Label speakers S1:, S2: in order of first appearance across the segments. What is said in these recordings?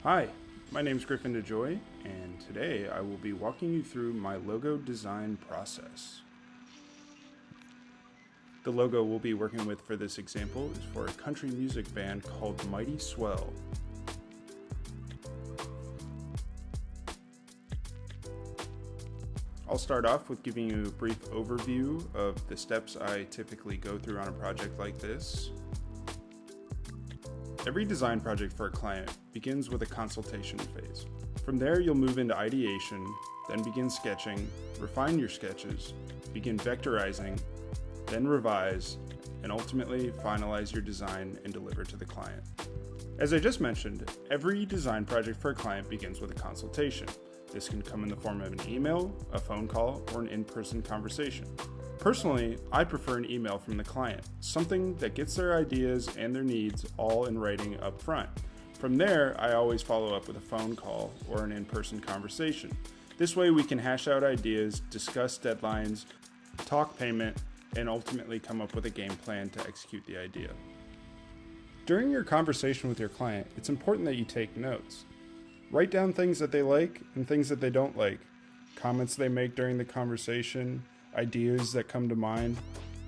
S1: Hi, my name is Griffin DeJoy, and today I will be walking you through my logo design process. The logo we'll be working with for this example is for a country music band called Mighty Swell. I'll start off with giving you a brief overview of the steps I typically go through on a project like this. Every design project for a client begins with a consultation phase. From there, you'll move into ideation, then begin sketching, refine your sketches, begin vectorizing, then revise, and ultimately finalize your design and deliver to the client. As I just mentioned, every design project for a client begins with a consultation. This can come in the form of an email, a phone call, or an in-person conversation. Personally, I prefer an email from the client, something that gets their ideas and their needs all in writing up front. From there, I always follow up with a phone call or an in-person conversation. This way we can hash out ideas, discuss deadlines, talk payment, and ultimately come up with a game plan to execute the idea. During your conversation with your client, it's important that you take notes. Write down things that they like and things that they don't like, comments they make during the conversation, ideas that come to mind,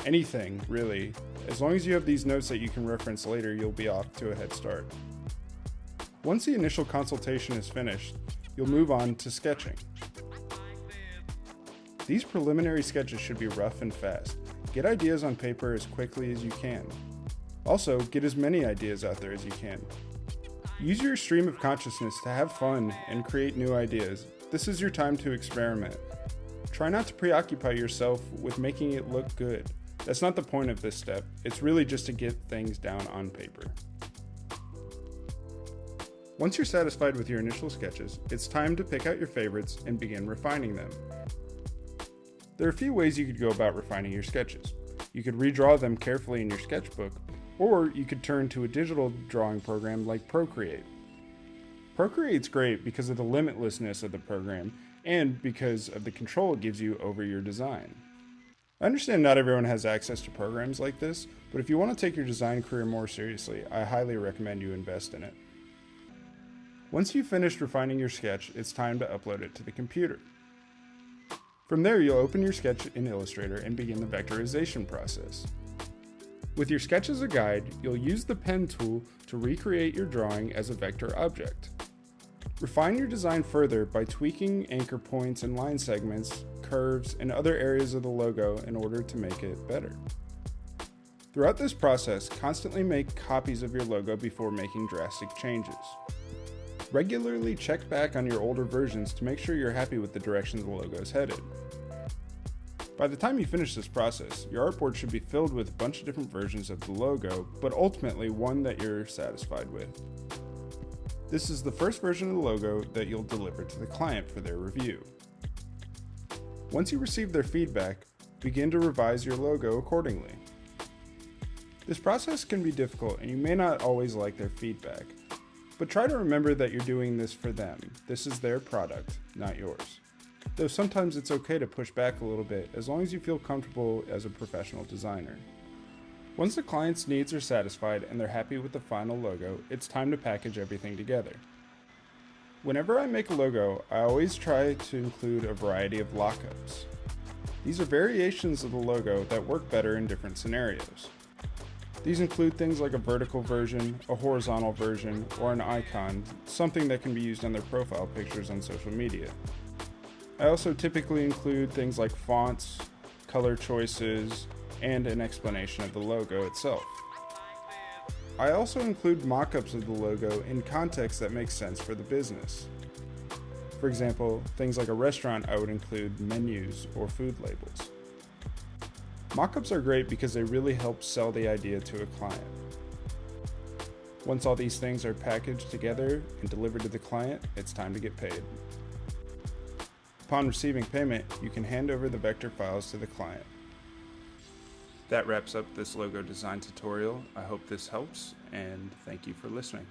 S1: anything really. As long as you have these notes that you can reference later, you'll be off to a head start. Once the initial consultation is finished, you'll move on to sketching. These preliminary sketches should be rough and fast. Get ideas on paper as quickly as you can. Also, get as many ideas out there as you can. Use your stream of consciousness to have fun and create new ideas. This is your time to experiment. Try not to preoccupy yourself with making it look good. That's not the point of this step. It's really just to get things down on paper. Once you're satisfied with your initial sketches, it's time to pick out your favorites and begin refining them. There are a few ways you could go about refining your sketches. You could redraw them carefully in your sketchbook, or you could turn to a digital drawing program like Procreate. Procreate's great because of the limitlessness of the program and because of the control it gives you over your design. I understand not everyone has access to programs like this, but if you want to take your design career more seriously, I highly recommend you invest in it. Once you've finished refining your sketch, it's time to upload it to the computer. From there, you'll open your sketch in Illustrator and begin the vectorization process. With your sketch as a guide, you'll use the pen tool to recreate your drawing as a vector object. Refine your design further by tweaking anchor points and line segments, curves, and other areas of the logo in order to make it better. Throughout this process, constantly make copies of your logo before making drastic changes. Regularly check back on your older versions to make sure you're happy with the direction the logo is headed. By the time you finish this process, your artboard should be filled with a bunch of different versions of the logo, but ultimately one that you're satisfied with. This is the first version of the logo that you'll deliver to the client for their review. Once you receive their feedback, begin to revise your logo accordingly. This process can be difficult and you may not always like their feedback, but try to remember that you're doing this for them. This is their product, not yours. Though sometimes it's okay to push back a little bit as long as you feel comfortable as a professional designer. Once the client's needs are satisfied and they're happy with the final logo, it's time to package everything together. Whenever I make a logo, I always try to include a variety of lockups. These are variations of the logo that work better in different scenarios. These include things like a vertical version, a horizontal version, or an icon, something that can be used on their profile pictures on social media. I also typically include things like fonts, color choices, and an explanation of the logo itself. I also include mock-ups of the logo in context that makes sense for the business. For example, things like a restaurant, I would include menus or food labels. Mock-ups are great because they really help sell the idea to a client. Once all these things are packaged together and delivered to the client, it's time to get paid. Upon receiving payment, you can hand over the vector files to the client. That wraps up this logo design tutorial. I hope this helps, and thank you for listening.